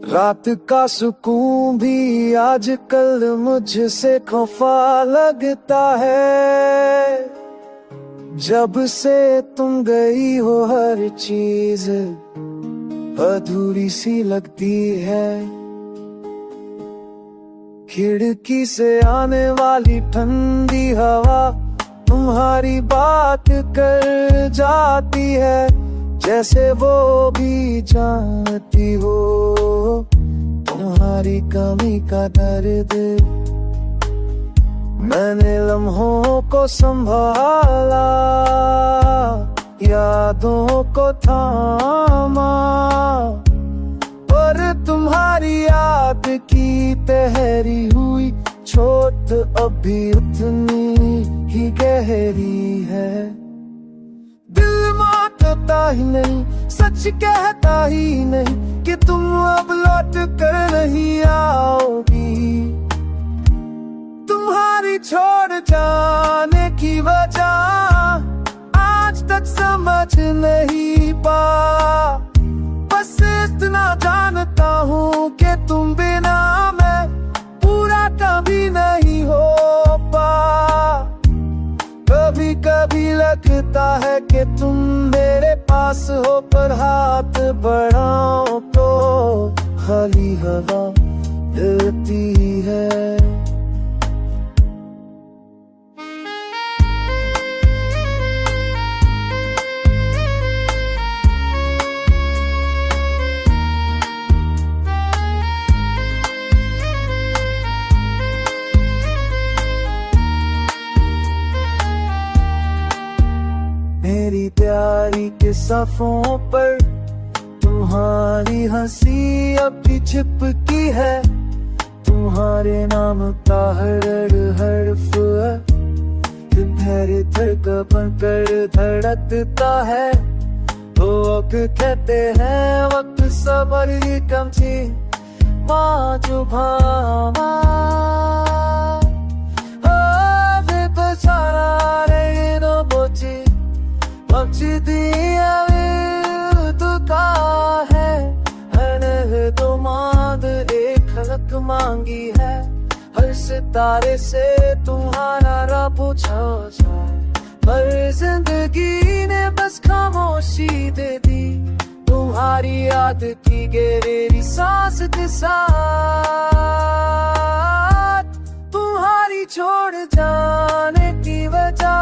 रात का सुकून भी आजकल मुझसे खफा लगता है। जब से तुम गई हो हर चीज अधूरी सी लगती है। खिड़की से आने वाली ठंडी हवा तुम्हारी बात कर जाती है, जैसे वो भी जानती हो तुम्हारी कमी का दर्द। मैंने लम्हों को संभाला, यादों को थामा, पर तुम्हारी याद की तहरी हुई चोट अभी उतनी ही गहरी है। दिल मानता ही नहीं, सच कहता ही नहीं कि तुम अब लौट कर नहीं आओगी। तुम्हारी छोड़ जाने की वजह आज तक समझ नहीं पा। बस इतना जानता हूँ कि तुम बिना मैं पूरा कभी नहीं हो पा। कभी कभी लगता है कि तुम मेरे पास हो, पर हाथ बढ़ाओ तो खाली हवा मिलती है। मेरी प्यारी के सफ़ों पर तुम्हारी हंसी अब भी चिपकी है। तुम्हारे नाम का हर हर्फ इधर इधर कपन कर धड़कता है। लोग कहते हैं वक्त सबर की कम थी, माँ जो भावा मांगी है। हर सितारे से तुम्हारा राह पूछा जाए, पर जिंदगी ने बस खामोशी दे दी। तुम्हारी याद की गहरी सांस के साथ तुम्हारी छोड़ जाने की वजह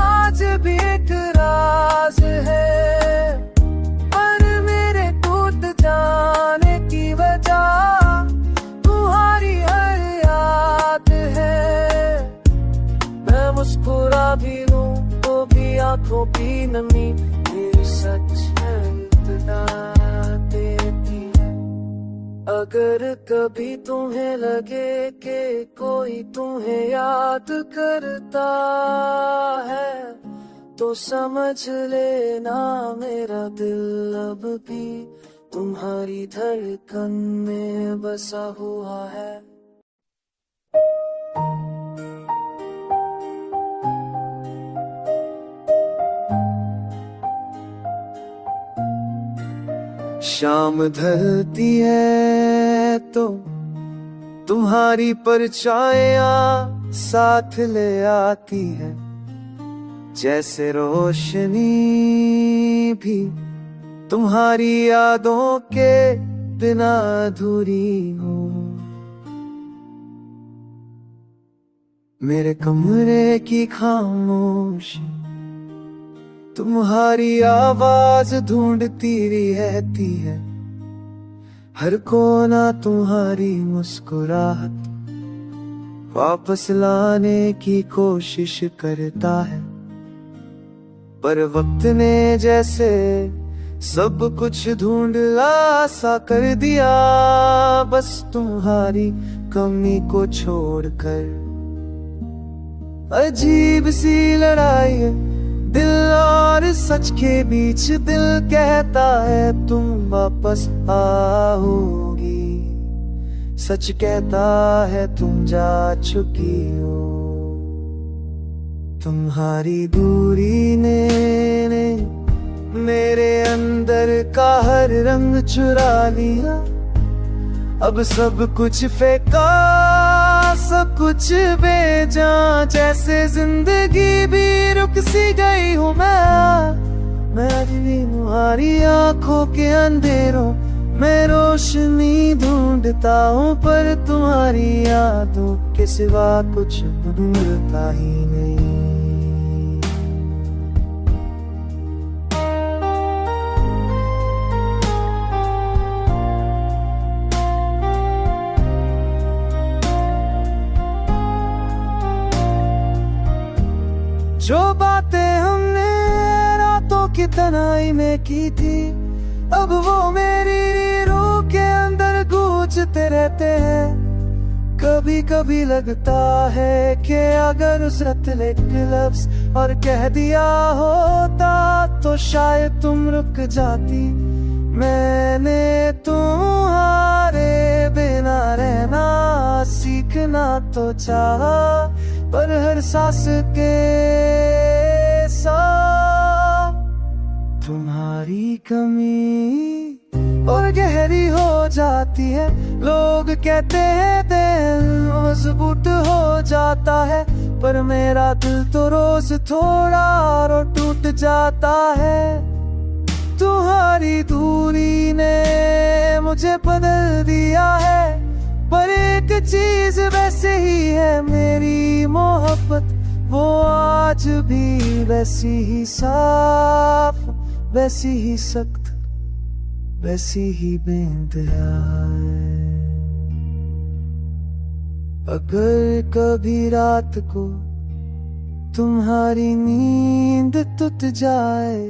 आज भी एक राज है। पर मेरे टूट जाने की वजह मुस्कुरा भी लूं तो भी आंखों की नमी मेरी सच है इतना देती है। अगर कभी तुम्हें लगे कि कोई तुम्हें याद करता है, तो समझ लेना मेरा दिल अब भी तुम्हारी धड़कन में बसा हुआ है। शाम ढलती है तो तुम्हारी परछाइयाँ साथ ले आती है, जैसे रोशनी भी तुम्हारी यादों के बिना अधूरी हो। मेरे कमरे की खामोशी तुम्हारी आवाज ढूंढती रहती है। हर कोना तुम्हारी मुस्कुराहट वापस लाने की कोशिश करता है, पर वक्त ने जैसे सब कुछ ढूंढला सा कर दिया। बस तुम्हारी कमी को छोड़कर अजीब सी लड़ाई है दिल और सच के बीच। दिल कहता है तुम वापस आओगी, सच कहता है तुम जा चुकी हो। तुम्हारी दूरी ने मेरे अंदर का हर रंग चुरा लिया। अब सब कुछ फेंका, सब कुछ बेजान, जैसे जिंदगी भी रुक सी गई हूँ मैं आज भी तुम्हारी आंखों के अंधेरों में रोशनी ढूंढता हूँ, पर तुम्हारी यादों के सिवा कुछ ढूंढता ही नहीं। जो बातें हमने रातों की तन्हाई में की थी, अब वो मेरी रूह के अंदर गूंजते रहते हैं। कभी कभी लगता है कि अगर उस रत्ते लफ्ज और कह दिया होता तो शायद तुम रुक जाती। मैंने तुम्हारे बिना रहना सीखना तो चाहा, पर हर सांस के साथ तुम्हारी कमी और गहरी हो जाती है। लोग कहते हैं दिल मजबूत हो जाता है, पर मेरा दिल तो रोज थोड़ा और टूट जाता है। तुम्हारी दूरी ने मुझे बदल दिया है, पर एक चीज वैसे ही है, मेरी मोहब्बत वो आज भी वैसी ही साफ, वैसी ही सख्त, वैसी ही बेइंतहा है। अगर कभी रात को तुम्हारी नींद टूट जाए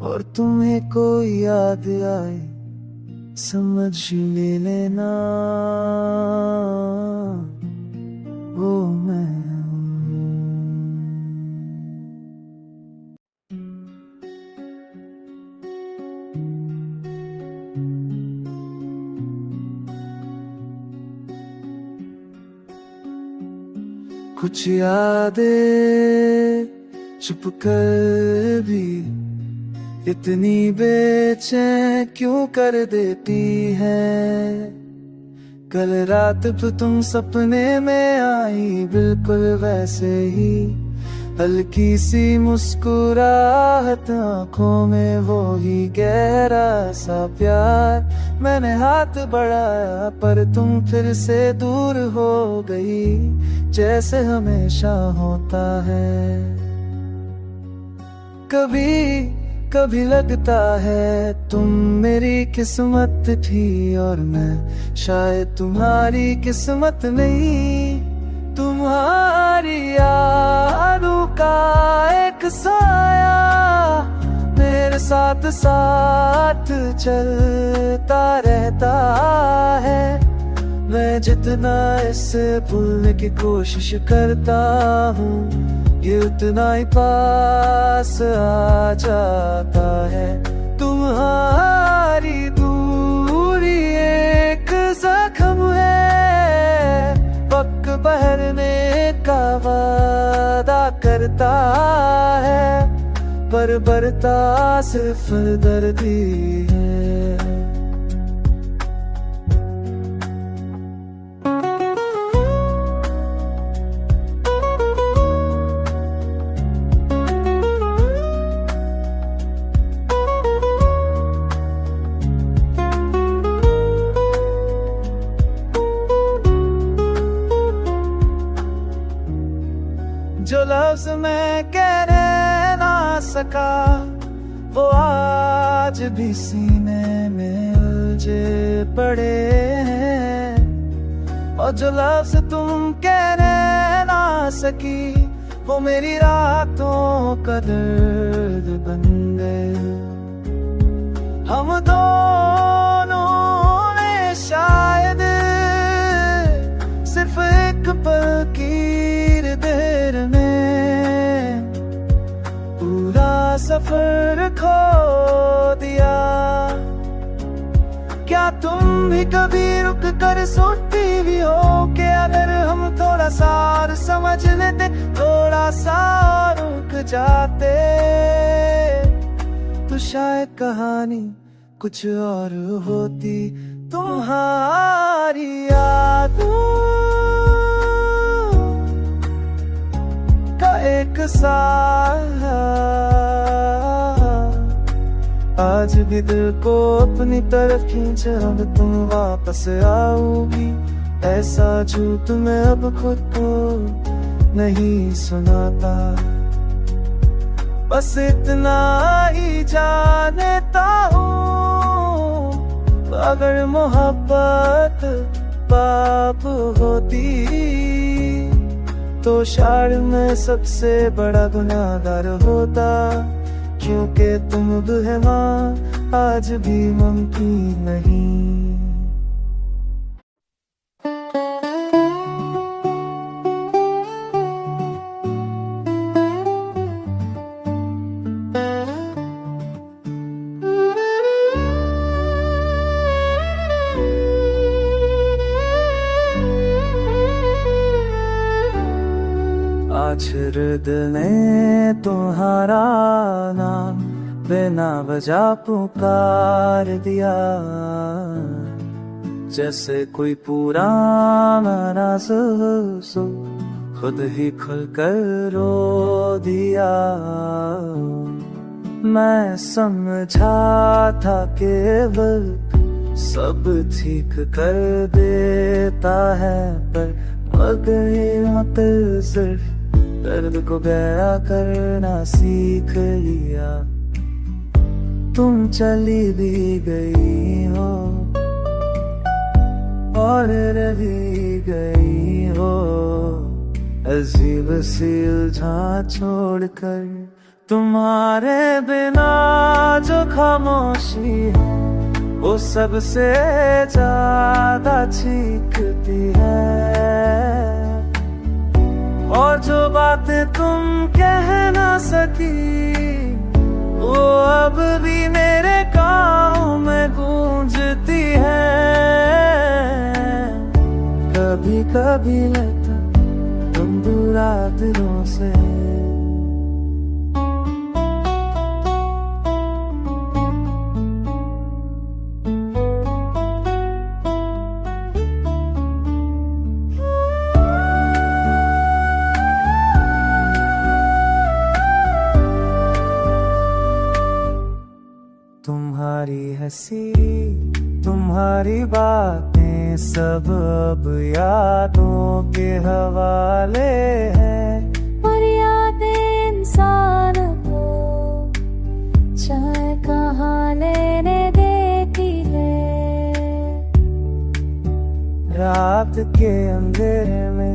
और तुम्हें कोई याद आए, समझ ले लेना वो मैं हूँ। कुछ यादें छुप कर भी इतनी बेचैन क्यों कर देती है। कल रात पे तुम सपने में आई बिल्कुल वैसे ही, हल्की सी मुस्कुराहट आंखों में वो ही गहरा सा प्यार। मैंने हाथ बढ़ाया पर तुम फिर से दूर हो गई, जैसे हमेशा होता है। कभी कभी लगता है तुम मेरी किस्मत थी और मैं शायद तुम्हारी किस्मत नहीं। तुम्हारी यादों का एक साया मेरे साथ साथ चलता रहता है। मैं जितना इसे भूलने की कोशिश करता हूँ, ये उतना ही पास आ जाता है। तुम्हारी दूरी एक जख्म है, वक्त बहरने का वादा करता है, पर बरता सिर्फ दर्दी है। जो लफ्ज मैं कहने ना सका वो आज भी सीने में उलझे पड़े हैं, और जो लफ्ज तुम कहने ना सकी वो मेरी रातों का दर्द बन गए। हम दोनों ने शायद सिर्फ एक पल की देर में पूरा सफर खो दिया। क्या तुम भी कभी रुक कर सोचती भी हो कि अगर हम थोड़ा सा और समझ लेते, थोड़ा सा रुक जाते, तो शायद कहानी कुछ और होती। तुम्हारी यादों का एक साथ आज भी दिल को अपनी तरफ खींच, अब तुम वापस आओगी। ऐसा झूठ मैं अब खुद को नहीं सुनाता, बस इतना ही जानता हूँ, अगर मोहब्बत पाप होती तो शायद मैं सबसे बड़ा गुनाहगार होता, क्योंकि तुम रहना आज भी मुमकिन नहीं। आज हृदय ने तुम्हारा नाम बिना वजह पुकार दिया, जैसे कोई पुराना राज सो खुद ही खुलकर रो दिया। मैं समझा था कि वक्त सब ठीक कर देता है, पर मगर हिम्मत सिर्फ दर्द को गहरा करना सीख लिया। तुम चली भी गई हो और रही गई हो, अजीब सी उलझन छोड़कर। तुम्हारे बिना जो खामोशी है वो सबसे ज्यादा चीखती है, और जो बातें तुम कह ना सकी वो अब भी मेरे कानों में गूंजती है। कभी कभी लगता तुम दूर दिलों से, तुम्हारी हंसी तुम्हारी बातें सब अब यादों के हवाले हैं, पर यादें इंसान को चाहे कहाँ लेने देती है। रात के अंधेरे में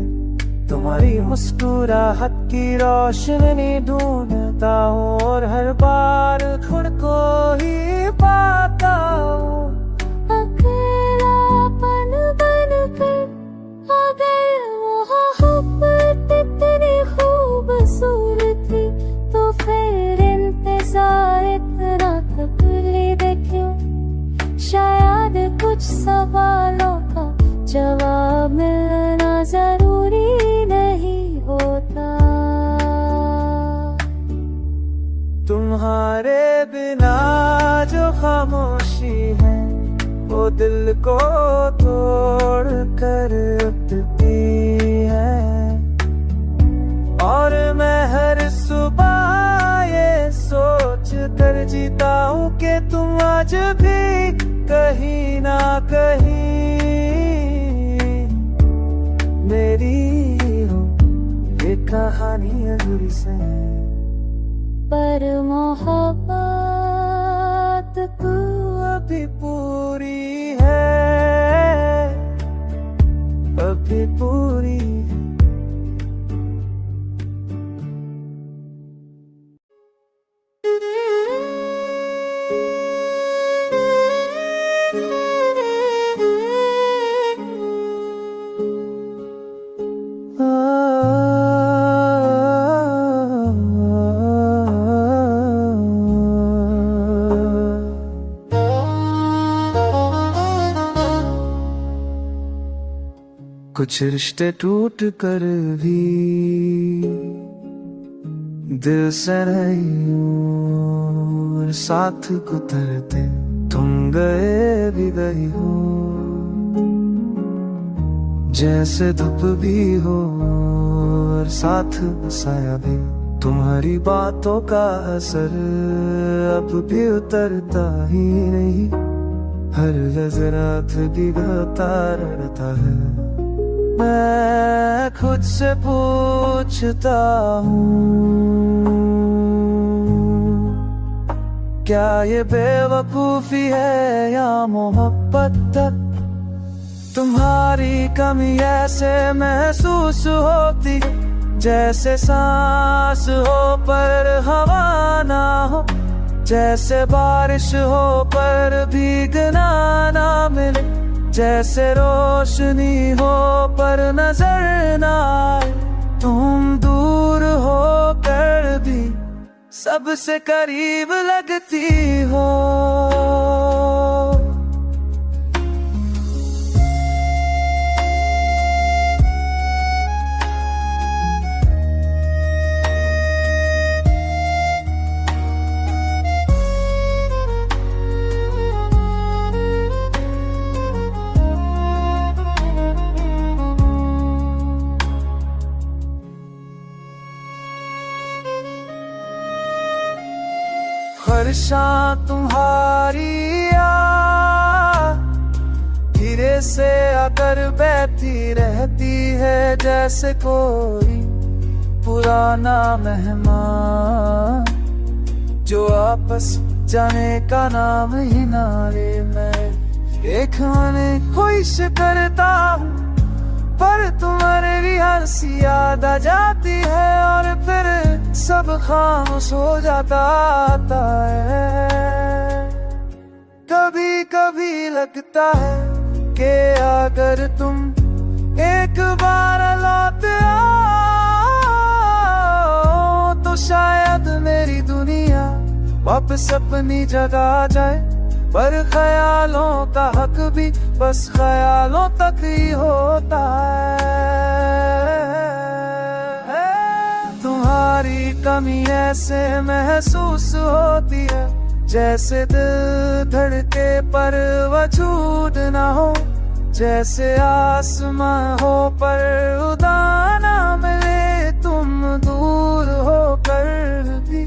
तुम्हारी मुस्कुराहट की रोशनी ढूंढता हूँ, और हर बार खुद को ही पाता हूँ। अकेलापन बनकर अगर मोहब्बत इतनी खूबसूरत थी, तो फिर इंतजार इतना तकलीफ क्यों? शायद कुछ सवालों का जवाब मिलना जरूरी नहीं होता। तुम्हारे बिना जो खामोशी है वो दिल को तोड़ कर उठती है, और मैं हर सुबह ये सोच कर जीता हूँ कि तुम आज भी कहीं ना कहीं मेरी हो। ये कहानी अधूरी से, पर मोहब्बत तू अभी पूरी है, अभी पूरी है। कुछ रिश्ते टूट कर भी दिल से नहीं और साथ गुजरते, तुम गए भी गई हो जैसे धूप भी हो और साथ बसाया भी। तुम्हारी बातों का असर अब भी उतरता ही नहीं, हर रात बिगड़ता रहता है। मैं खुद से पूछता हूँ, क्या ये बेवकूफी है या मोहब्बत? तुम्हारी कमी ऐसे महसूस होती जैसे सांस हो पर हवा ना हो, जैसे बारिश हो पर भीगना ना मिले, जैसे रोशनी हो पर नजर ना आए। तुम दूर हो कर भी सबसे करीब लगती हो। ख्वाहिशां तुम्हारी धीरे से आकर बहती रहती है, जैसे कोई पुराना मेहमान जो आपस जाने का नाम ही ना ले। मैं देखने ख्वाहिश करता हूँ पर तुम्हारी हंसी याद आ जाती है और फिर सब खामोश हो जाता है। कभी कभी लगता है कि अगर तुम एक बार लौट आओ तो शायद मेरी दुनिया वापस अपनी जगह जाए, पर ख्यालों का हक भी बस ख्यालों तक ही होता है। तुम्हारी कमी ऐसे महसूस होती है जैसे दिल धड़के पर वजूद ना हो, जैसे आसमां हो पर उदाना मिले। तुम दूर हो कर भी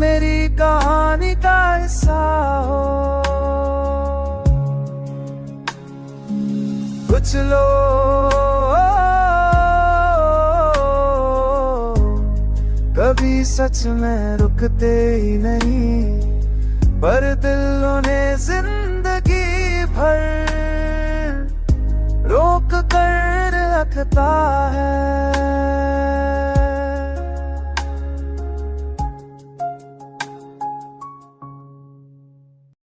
मेरी कहानी का हिस्सा हो। कुछ लोग कभी सच में रुकते ही नहीं, पर दिल उन्हें जिंदगी भर रोक कर रखता है।